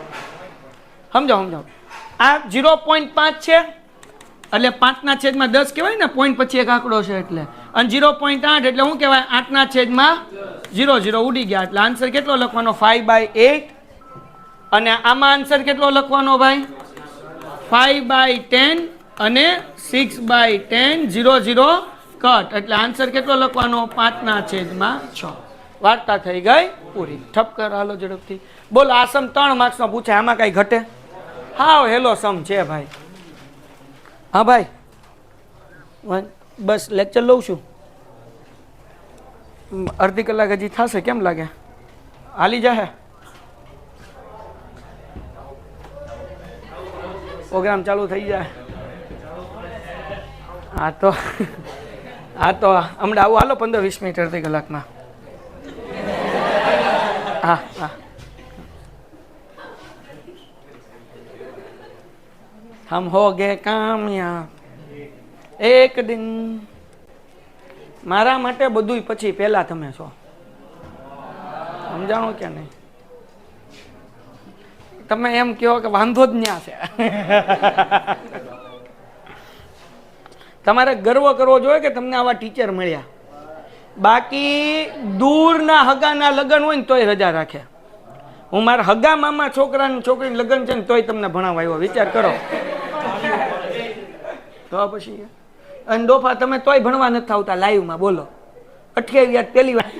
આ 0.5 છે એટલે 5 ના છેદમાં 10 કહેવાય ને, પોઈન્ટ પછી એક આંકડો છે એટલે. અને 0.8 એટલે શું કહેવાય? 8 ના છેદમાં 0 ઉડી ગયા. એટલે આન્સર કેટલો લખવાનો? 5/8. અને આમાં આન્સર કેટલો લખવાનો ભાઈ? 5/10 અને 6/10. 0 કટ એટલે આન્સર કેટલો લખવાનો? 5 ના છેદમાં 6. વાર્તા થઈ ગઈ પૂરી. ઠપ કર હાલો ઝડપથી. બોલો, આ સમ 3 માર્ક્સનો પૂછાય, આમાં કઈ ઘટે? હાવ હેલો સમ છે ભાઈ. હા ભાઈ, બસ લેક્ચર લઉં છું. અડધી કલાક હજી થશે, કેમ લાગે? હાલી જાહે પ્રોગ્રામ ચાલુ થઈ જાય. હા તો હમણાં આવું. હાલો 15-20 મિનિટ, અડધી કલાકમાં. હા હમ હો ગે કામયાબ એક દિન. મારા માટે બધું પછી, પહેલા તમે છો. સમજાણું કે નહીં? તમે એમ કહો કે વાંધો જ ન્યા છે. તમારે ગર્વ કરવો જોઈએ કે તમને આવા ટીચર મળ્યા. બાકી દૂરના હગાના લગ્ન હોય ને તોય રજા રાખે. હું મારા હગા મામા છોકરાની છોકરીની લગ્ન છે ને તોય તમને ભણાવવા આવ્યો. વિચાર કરો તો પછી. અને ડોફા તમે તોય ભણવા નથી આવતા લાઈવમાં. બોલો, 28 પહેલી વાર.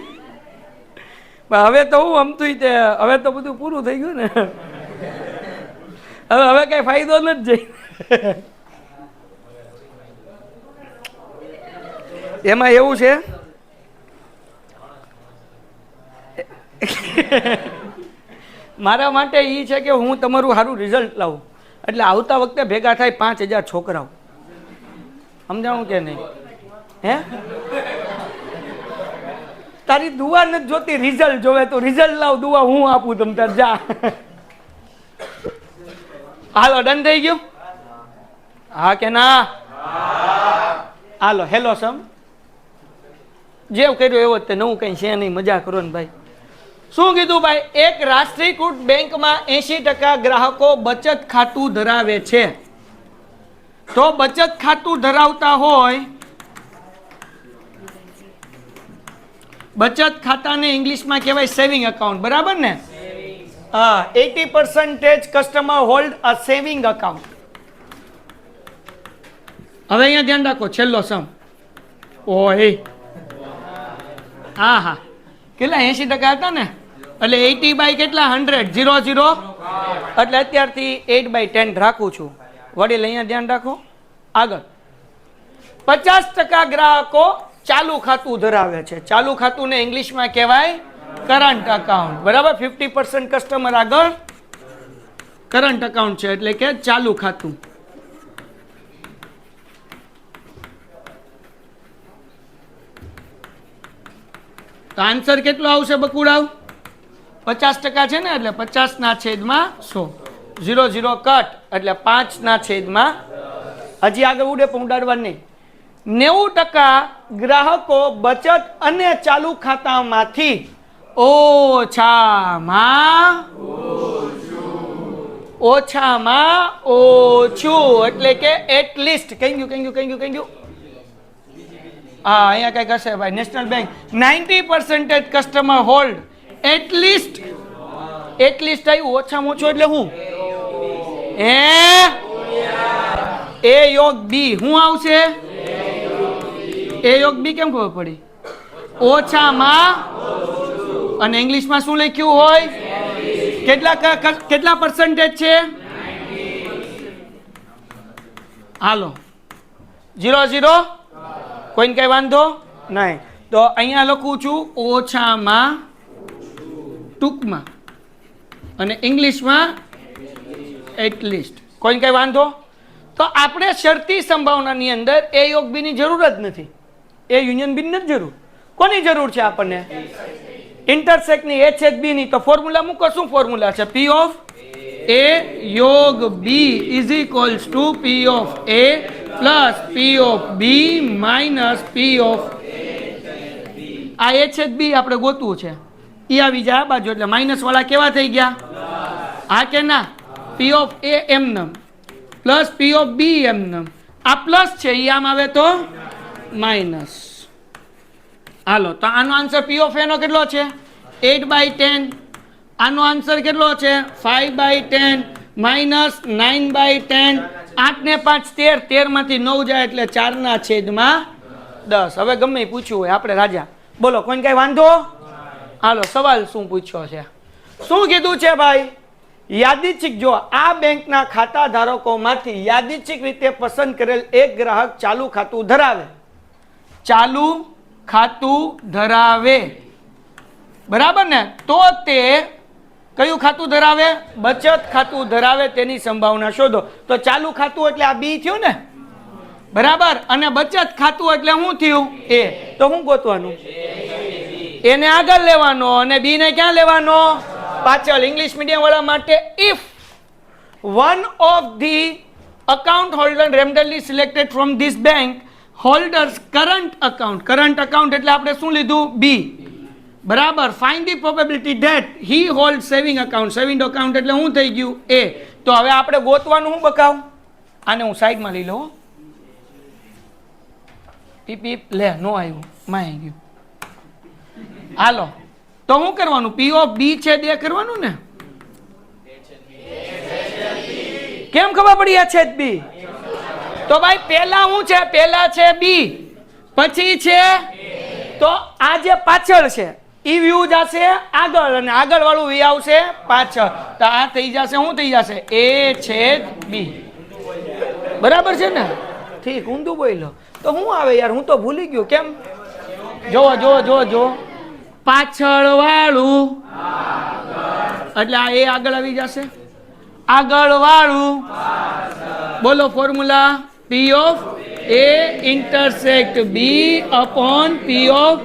હવે તો હું અમતું તે, હવે તો બધું પૂરું થઈ ગયું ને. હવે કઈ ફાયદો નથી જઈ. એમાં એવું છે, મારા માટે એ છે કે હું તમારું સારું રિઝલ્ટ લાવું. એટલે આવતા વખતે ભેગા થાય 5000 છોકરાઓ. સમજાણું કે નહીં? હે, તારી દુઆ નથી જોતી, રિઝલ્ટ જોવે. તો રિઝલ્ટ લાવ, દુઆ હું આપું તમ તાર. જા હાલો, ડન થઈ ગયું? હા કે ના? હાલો હેલો સમ. જેવ કર્યું એવો તે, નવું કઈ છે નહીં. મજા કરો ને ભાઈ. શું કીધું ભાઈ? એક રાષ્ટ્રીયકૃત બેંકમાં 80% ગ્રાહકો બચત ખાતું ધરાવે છે. તો બચત ખાતું ધરાવતા હોય, બચત ખાતાને ઇંગ્લિશમાં કહેવાય સેવિંગ એકાઉન્ટ. બરાબર ને? 80% કસ્ટમર હોલ્ડ અ સેવિંગ એકાઉન્ટ. હવે અહીંયા ધ્યાન રાખો, છેલ્લો સમ. ઓય હા કેટલા? 80% હતા ને, એટલે 80 બાય કેટલા? 100. 0 એટલે અત્યારથી 8/10 રાખું છું. વડીલ અહીંયા ધ્યાન રાખો. આગળ 50% ગ્રાહકો ચાલુ ખાતું ધરાવે છે. ચાલુ ખાતું ને ઇંગ્લિશમાં કહેવાય કરંટ અકાઉન્ટ. બરાબર? 50% કસ્ટમર આગળ કરંટ અકાઉન્ટ છે, એટલે કે ચાલુ ખાતું. તો આન્સર કેટલો આવશે બકુડાવ? 50% છે ને, એટલે 50 ના છેદમાં 100. 0 કટ એટલે 5 ના છેદમાં. હજી આગળ ઉડે પણ ઉડાડવાનું નહીં. 90% ગ્રાહકો બચત અને ચાલુ ખાતામાંથી ઓછામાં ઓછું એટલે કે એટલીસ્ટ. કઈ ગયું? હા, અહીંયા કઈ હશે ભાઈ. National bank 90% customer hold at least. આવ્યું ઓછામાં ઓછું એટલે હું? એ યોગ બી. શું આવશે? એ યોગ બી કેમ ખબર પડી? ઓછામાં અને ઇંગ્લિશમાં શું લખ્યું હોય? કેટલા પર્સન્ટેજ છે? હાલો 0 કોઈને કઈ વાંધો નહીં. તો અહીંયા લખું છું ઓછામાં ટૂંકમાં અને ઇંગ્લિશમાં એટલીસ્ટ. કોઈને કઈ વાંધો? તો આપણે શરતી સંભાવનાની અંદર એ યોગ બી ની જરૂર જ નથી. એ યુનિયન બી નથી જરૂર. કોની જરૂર છે આપણને? ઇન્ટરસેક્ટ ની HHB ની. તો ફોર્મ્યુલા મૂકો. શું ફોર્મ્યુલા છે? P of A યોગ B is equals to P of A plus P of B minus P of આ HHB આપણે ગોતવું છે. એ આવી જાય આ બાજુ એટલે માઇનસ વાળા કેવા થઈ ગયા? હા કે ના? P of A એમનેમ પ્લસ P of B એમનેમ. આ પ્લસ છે એ આમ આવે તો માઇનસ. હાલો તો આનો આન્સર P of A નો કેટલો છે? 8/10. આનો આન્સર કેટલો છે? 5/10 માઇનસ 9/10. 8 ને 5 13. 13 માંથી 9 જાય એટલે 4/10. હવે ગમે પૂછ્યું હોય આપણે રાજા. બોલો કોઈને કઈ વાંધો? હાલો સવાલ શું પૂછ્યો છે? શું કીધું છે ભાઈ? યાદચ્છિક જો આ બેંકના ખાતા ધારકોમાંથી યાદચ્છિક રીતે પસંદ કરેલ એક ગ્રાહક ચાલુ ખાતું ધરાવે. ચાલુ ખાતું ધરાવે, બરાબર ને? તો તે કયું ખાતું ધરાવે? બચત ખાતું ધરાવે. તેની સંભાવના શોધો. તો ચાલુ ખાતું એટલે આ બી થયું ને, બરાબર? અને બચત ખાતું એટલે શું થયું? એ. તો શું ગોતવાનું? એને આગળ લેવાનો અને બી ને ક્યાં લેવાનો? પાછળ. ઇંગ્લિશ મીડિયમ વાળા માટે if one of the account holder randomly selected from this bank holders current account એટલે આપણે શું લીધું? બી, બરાબર. find the probability that he holds saving account એટલે શું થઈ ગયું? એ. તો હવે આપણે ગોતવાનું શું બકાવ? આને હું સાઈડમાં લઈ લઉં. પીપી લે નો આવ્યું, માં આવી ગયું. હાલો તો શું કરવાનું? P of B છે દે કરવાનું ને. કેમ ખબર પડી? HHB. તો ભાઈ પહેલા શું છે? પહેલા છે બી, પછી છે તો આ જે પાછળ છે ઈ વ્યૂ જશે આગળ અને આગળ વાળું વી આવશે પાછળ. તો આ થઈ જશે શું થઈ જશે? A/B. બરાબર છે ને? ઠીક. ઊંધું બોલો તો શું આવે યાર? હું તો ભૂલી ગયો. કેમ? જો પાછળ વાળું એટલે આ એ આગળ આવી જશે. આગળ વાળું બોલો formula P of A intersect B upon P of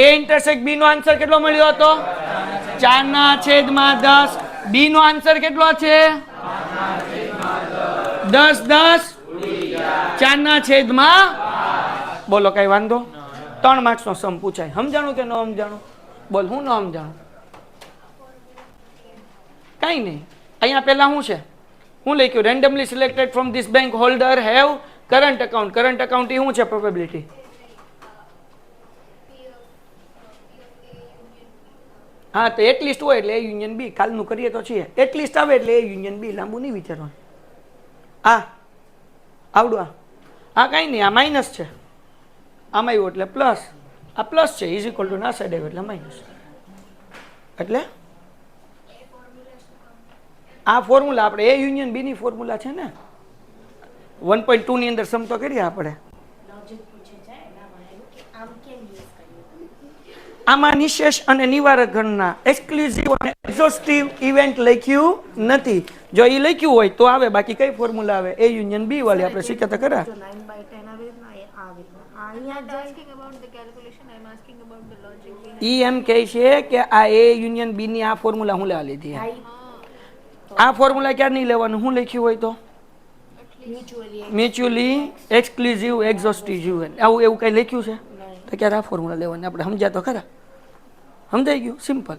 A intersect B નો આન્સર કેટલો મળ્યો હતો? 4/10. B નો આન્સર કેટલો છે? 10 4/10. બોલો કઈ વાંધો? 3 માર્ક્સ નો સમ પૂછાય. સમજાણું કે ન સમજાણું? બોલ હું ન સમજાણું? કઈ નહીં. અહીંયા પહેલા શું છે? હું લખ્યું randomly selected from this bank holder have current account. Current account એ શું છે? પ્રોબેબિલિટી. હા તો એટલીસ્ટ હોય એટલે એ યુનિયન બી. કાલનું કરીએ તો છીએ. એટલીસ્ટ આવે એટલે એ યુનિયન બી. લાંબુ નહીં વિચારવાનું. આવડું આ કઈ નહીં. આ માઇનસ છે, આમાં આવ્યું એટલે પ્લસ. આ પ્લસ છે ઇઝ ઇક્વલ ટુ ના સાઈડ આવ્યું એટલે માઇનસ. એટલે આ ફોર્મ્યુલા આપણે એ યુનિયન બી ની ફોર્મ્યુલા છે ને. 1.2 ની અંદર સમ તો કરીએ આપણે. આમાં નિશેષ અને નિવારક ગણના એક્સક્લુઝિવ અને એક્ઝોસ્ટિવ ઇવેન્ટ લખ્યું નથી. જો એ લખ્યું હોય તો આવે, બાકી કઈ ફોર્મ્યુલા આવે? એ યુનિયન બી વાળી આપણે શીખ્યા તો ખરા. ઈ એમ કહે છે કે આ એ યુનિયન બી ની આ ફોર્મ્યુલા હું લેવા લીધી. આ ફોર્મ્યુલા ક્યારે નહીં લેવાનું? હું લખ્યું હોય તો મ્યુચ્યુઅલી એક્સક્લુઝિવ એક્ઝોસ્ટિવ. આવું એવું કઈ લખ્યું છે તો ક્યારે આ ફોર્મ્યુલા લેવાની? આપણે સમજ્યા તો ખરા? સમજાઈ ગયું? સિમ્પલ.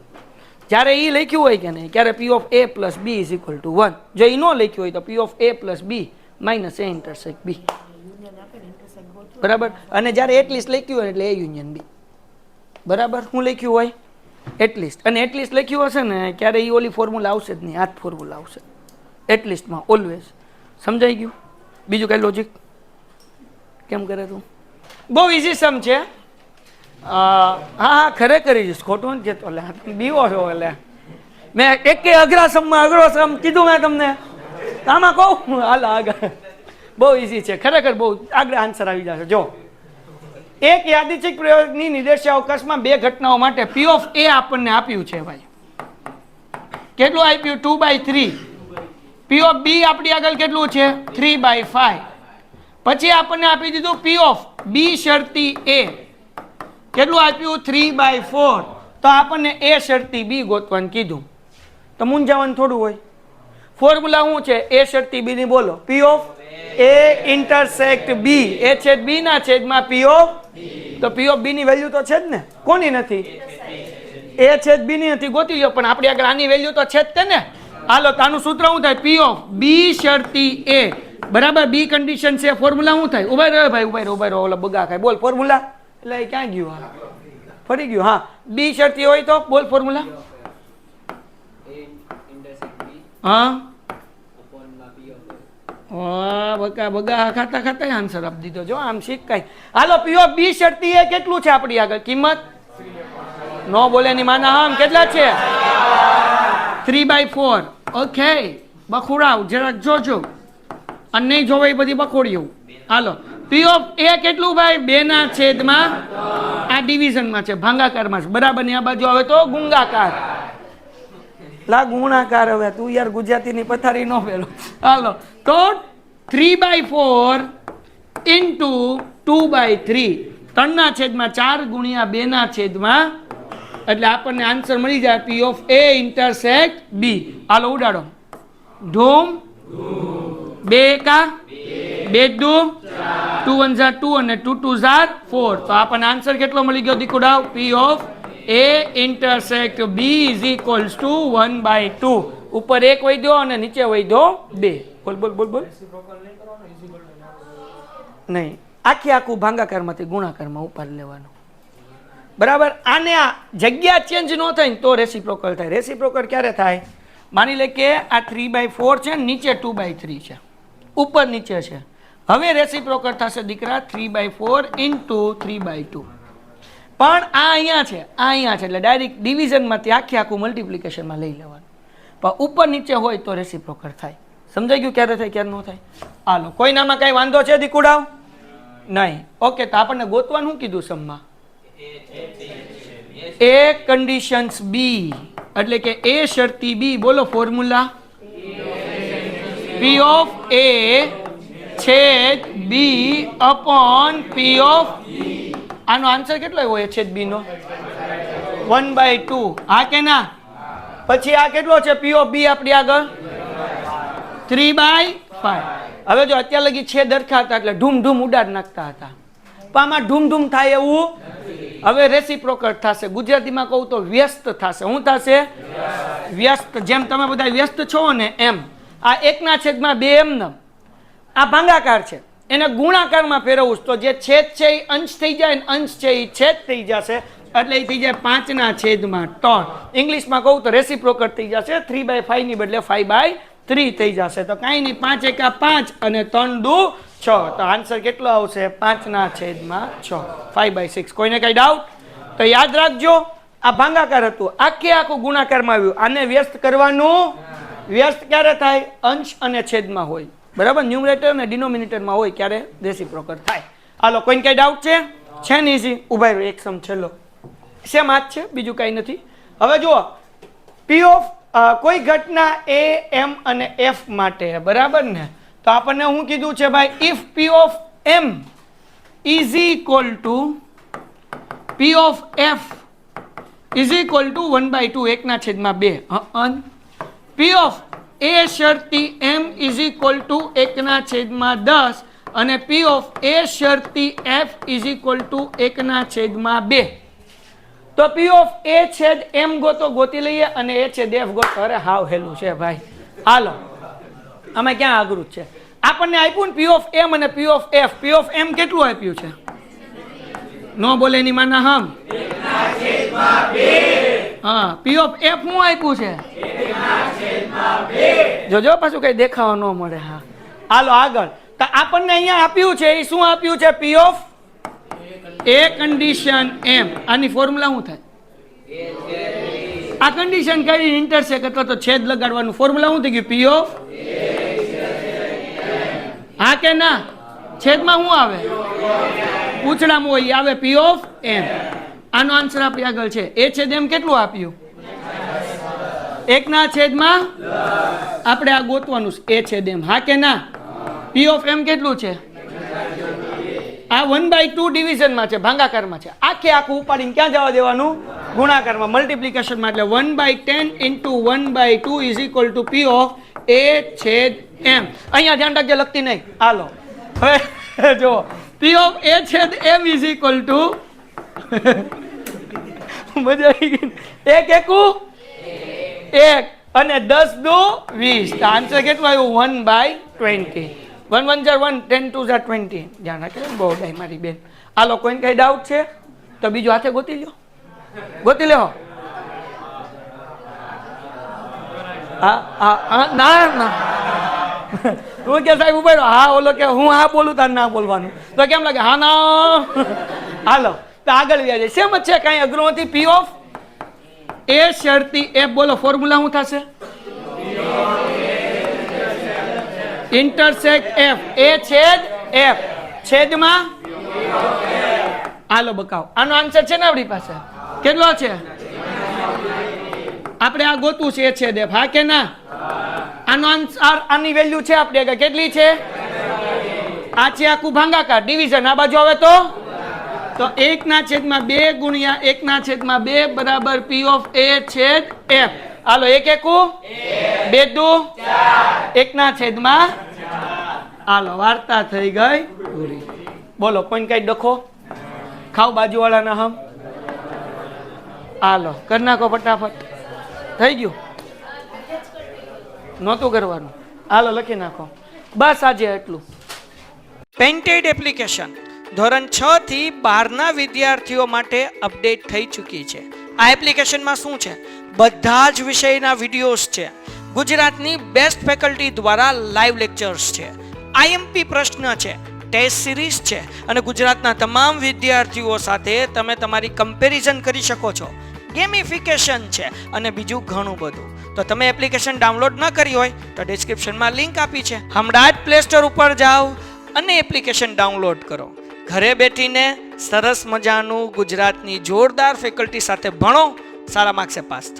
જ્યારે એ લખ્યું હોય કે નહીં ત્યારે P of A plus B is equal to 1. જો એ ન લખ્યું હોય તો P of A plus B minus A intersect B. બરાબર. અને જ્યારે એટલીસ્ટ લખ્યું હોય એટલે A યુનિયન B. બરાબર. શું લખ્યું હોય? એટલીસ્ટ. અને એટલીસ્ટ લખ્યું હશે ને ક્યારે એ ઓલી ફોર્મ્યુલા આવશે જ નહીં. આ જ ફોર્મ્યુલા આવશે એટલીસ્ટમાં ઓલવેઝ. સમજાઈ ગયું? બીજું કઈ લોજિક? કેમ કરે તું? બહુ ઇઝી સમ છે. હા ખરેખર જ ખોટું નથી કહેતો. એટલે બીવો છો એટલે મેં એક અઘરા સમમાં અઘરો સમ કીધું મેં તમને આમાં કહું હાલ આગળ. બહુ ઇઝી છે ખરેખર, બહુ આગળ આન્સર આવી જશે. જો એક યાદચ્છિક પ્રયોગની નિર્દેશ્ય અવકાશમાં બે ઘટનાઓ માટે પી ઓફ એ આપણને આપ્યું છે ભાઈ. કેટલું આપ્યું? 2/3. પી ઓફ બી આપણી આગળ કેટલું છે? 3/5. પછી આપણને આપી દીધું પી ઓફ બી શરતી એ, કેટલું આપ્યું? 3/4. તો આપણને એ શરતી બી ગોતવાનું કીધું. તો મૂંઝાવાનું થોડું હોય. ફોર્મ્યુલા શું છે એ શરતી બી ની? બોલો. પી ઓફ એ ઇન્ટરસેક્ટ બી, એ છેદ બી ના છેદમાં પી ઓફ. તો પી ઓફ બી ની વેલ્યુ તો છે જ ને. કોની નથી? એ છેદ બી ની નથી, ગોતી લો. પણ આપણી આગળ આની વેલ્યુ તો છે જ તે ને. હાલો, તો આનું સૂત્ર શું થાય? પી ઓફ બી શરતી એ બરાબર બી કન્ડિશન છે. ફોર્મ્યુલા શું થાય? ઉભા રહ્યો ભાઈ, ઉભા રહ્યો. ઓલા બગા ખાય. બોલ ફોર્મ્યુલા. એટલે એ ક્યાં ગયું? હા ફરી ગયું. હા, બી શરતી હોય તો બોલ ફોર્મ્યુલા. હા બગા બગા ખાતા ખાતા આન્સર આપી દીધો. જો આમ શીખ કઈ. હાલો, પી ઓફ બી શરતી એ કેટલું છે આપણી આગળ? કિંમત નો બોલે ની માના આમ કેટલા છે? 3/4. ઓકે, બખોડાવ જરાક જોજો અને નહીં જોવે એ બધી બખોડ્યું. હાલો, પી ઓફ એ કેટલું ભાઈ? 2/3. આ ડિવિઝનમાં છે, ભાંગાકારમાં છે બરાબર. ની આ બાજુ આવે તો ગુંગાકાર. લા ગુણાકાર. હવે તું યાર ગુજરાતીની પથારી નો ફેરો. હાલો, તો 3/4 ઇન્ટુ 2/3. 3/4 ગુણ્યા 2/, એટલે આપણને આન્સર મળી જાય પી ઓફ એ ઇન્ટરસેક્ટ બી. હાલો ઉડાડો. ધૂમ 2 કા 2 2 2 1 2 અને 2 2 4. તો આપણને આન્સર કેટલો મળી ગયો દીકુડાવ? P of A intersect B is equals to 1/2. ઉપર 1 વધ્યો અને નીચે વધ્યો 2. બોલ બોલ બોલ બોલ. નહીં, આખું ભાંગાકારમાંથી ગુણાકારમાં ઉપાડ લેવાનું બરાબર. આને આ જગ્યા ચેન્જ ન થાય તો રેસિપ્રોકલ થાય. રેસિપ્રોકલ ક્યારે થાય? માની લે કે આ 3/4 છે, નીચે 2/3 છે, ઉપર નીચે છે. હવે રેસિપ્રોકલ થશે દીકરા 3/4 ઇન્ટુ 3/2. પણ આ અહીંયા છે, આ અહીંયા છે, એટલે ડાયરેક્ટ ડિવિઝનમાંથી આખું મલ્ટિપ્લિકેશનમાં લઈ લેવાનું. પણ ઉપર નીચે હોય તો રેસિપ્રોકલ થાય. સમજાઈ ગયું? ક્યારે થાય ક્યારે ન થાય? હાલો, કોઈનામાં કઈ વાંધો છે દીકુડાવ? નહીં. ઓકે, તો આપણને ગોતવાનું શું કીધું સમમાં? એ કન્ડિશન્સ બી, એટલે કે એ શરતી બી. બોલો ફોર્મ્યુલા. પી ઓફ એ છેદ બી અપોન પી ઓફ. આનો આન્સર કેટલો હોય છેદ બી નો? 1/2. હા કે ના? પછી આ કેટલો છે પી ઓફ બી આપણી આગળ? 3/5. હવે જો અત્યાર લગી છેદ દરખા હતા એટલે ઢૂમ ઢૂમ ઉડાડ નાખતા હતા. પણ આમાં ઢૂમ ઢૂમ થાય એવું હવે રેસિપ્રોકલ થશે. ગુજરાતીમાં કહું તો વ્યસ્ત થશે. શું થશે? વ્યસ્ત. જેમ તમે બધા વ્યસ્ત છો ને એમ. આ 1/2 એમ ન. આ ભાંગાકાર છે, એને ગુણાકારમાં ફેરવવું તો જે છેદ છે એ અંશ થઈ જાય ને અંશ છે એ છેદ થઈ જશે, એટલે એ થઈ જાય 5/3. ઇંગ્લિશમાં કહું તો રેસિપ્રોકલ થઈ જશે. 3/5 ની બદલે 5/3 થઈ જશે. તો કાંઈ નહીં, 5 એકા 5 અને 3 દુ 6. તો આન્સર કેટલો આવશે? 5/6. 5/6. કોઈને કઈ ડાઉટ? તો યાદ રાખજો, આ ભાંગાકાર હતું, આખું ગુણાકારમાં આવ્યું. આને વ્યસ્ત કરવાનું. વ્યસ્ત ક્યારે થાય? અંશ અને છેદમાં હોય બરાબર. ન્યુમરેટર અને ડિનોમિનેટરમાં હોય ક્યારે રેસિપ્રોકલ થાય. હાલો, કોઈને કઈ ડાઉટ છે? છે ને ઈઝી. ઉભા રહ્યો, એક સમ છેલ્લો. સેમ આ જ છે, બીજું કઈ નથી. હવે જુઓ, પી ઓફ કોઈ ઘટના એ એમ અને એફ માટે બરાબર ને. તો આપણને શું કીધું છે ભાઈ? If P of M is equal to P of F is equal to 1/2. 1/2. P of A શરતી એમ ઇઝ ઇક્વલ ટુ 1/10 અને પી ઓફ એ શરતી એફ ઇઝ ઇક્વલ ટુ 1/2. તો પી ઓફ એ છેદ એમ ગોતી લઈએ અને એ છેદ એફ ગોતો. અરે હાવ હેલું છે ભાઈ. હાલો, આમાં ક્યાં અઘરું છે? આપણને આપ્યું ને પી ઓફ એમ અને P of F. P of M કેટલું આપ્યું છે? નો બોલે ની માના હમ. હા, પી ઓફ એફ શું આપ્યું છે? જોજો પાછું કઈ દેખાવા ન મળે. હા, હાલો આગળ. તો આપણને અહીંયા આપ્યું છે એ શું આપ્યું છે? પી ઓફ એ કન્ડિશન એમ, આની ફોર્મ્યુલા શું થાય? આ કન્ડિશન કઈ ઇન્ટરસેક્ટ અથવા તો છેદ લગાડવાનું ફોર્મ્યુલા શું થઈ ગયું? પી ઓફ હા કે ના? છેદમાં શું આવે? પૂછડામાં હોય આવે પી ઓફ એમ. આનો આન્સર આપણી આગળ છે. એ છેદ એમ કેટલું આપ્યું? 1 ના છેદમાં આપણે આ ગોતવાનું છે. એ છેદ એમ હા કે ના? પી ઓફ એમ કેટલું છે? આ 1/2 ડિવિઝનમાં છે, ભાગાકારમાં છે. આખે આખું ઉપાડીને ક્યાં જવા દેવાનું? ગુણાકારમાં, મલ્ટીપ્લિકેશનમાં. એટલે 1/10 × 1/2 is equal to P of A છેદ એમ. અહીંયા ધ્યાન રાખજે, લખતી નહીં. હાલો હવે જો પી ઓફ એ છેદ એમ ઇઝ ઇક્વલ ટુ મજા આવી ગઈ. 1 એકુ 1 અને 10 દુ 20. તો આન્સર કેટલું આવ્યું? 1/20. 1 1 * 1 10 2 * 20. ધ્યાન રાખે બહુ ડાય મારી બેન. હાલો કોઈને કઈ ડાઉટ છે તો બીજું હાથે ગોતી લ્યો, ગોતી લ્યો. હા ના ના તું કે સાહેબ ઉભો હા, ઓલો કે હું હા બોલું તાર ના બોલવાનું, તો કેમ લાગે? હા ના. હાલો તો આગળ વ્યાજે સેમ જ છે, કઈ અઘરું નથી. પી ઓફ એ શરતી એફ, બોલો ફોર્મ્યુલા શું થશે? ઇન્ટરસેક્ટ એફ, એ છેદ એફ, છેદમાં હાલો બકાવ. આનો આન્સર છે ને આપણી પાસે? કેટલો છે? આપણે આ ગોતું છે એ છેદ એફ હા કે ના? આનો આન્સર, આની વેલ્યુ છે આપણે આગળ કેટલી છે? આ છે આખું ભાગાકાર ડિવિઝન. આ બાજુ આવે તો 1/2 ગુણ્યા 1/2 બરાબર પી ઓફ એ છેદ એફ. હાલો 1 એકુ 2 દુ 1/4. હાલો વાર્તા થઈ ગઈ પૂરી. બોલો કોઈ કઈ ડખો ખાવ બાજુવાળાના હમ. હાલો કરી નાખો ફટાફટ. થઈ ગયું? નહોતું કરવાનું. હાલો લખી નાખો. બસ આજે એટલું. પેન્ટેડ એપ્લિકેશન ધોરણ 6 થી 12ના વિદ્યાર્થીઓ માટે અપડેટ થઈ ચૂકી છે. આ એપ્લિકેશનમાં શું છે? બધા જ વિષયના વિડીયોઝ છે. ગુજરાતની બેસ્ટ ફેકલ્ટી દ્વારા લાઈવ લેક્ચર્સ છે. આઈએમપી પ્રશ્ન છે, ટેસ્ટ સિરીઝ છે અને ગુજરાતના તમામ વિદ્યાર્થીઓ સાથે તમે તમારી કમ્પેરિઝન કરી શકો છો. ગેમિફિકેશન છે અને બીજું ઘણું બધું. તો તમે એપ્લિકેશન ડાઉનલોડ ન કરી હોય તો ડિસ્ક્રિપ્શનમાં લિંક આપી છે. હમણાં જ પ્લે સ્ટોર ઉપર જાઓ અને એપ્લિકેશન ડાઉનલોડ કરો. ઘરે બેઠીને સરસ મજાનું ગુજરાતની જોરદાર ફેકલ્ટી સાથે ભણો, સારા માર્ક્સે પાસ થાઓ.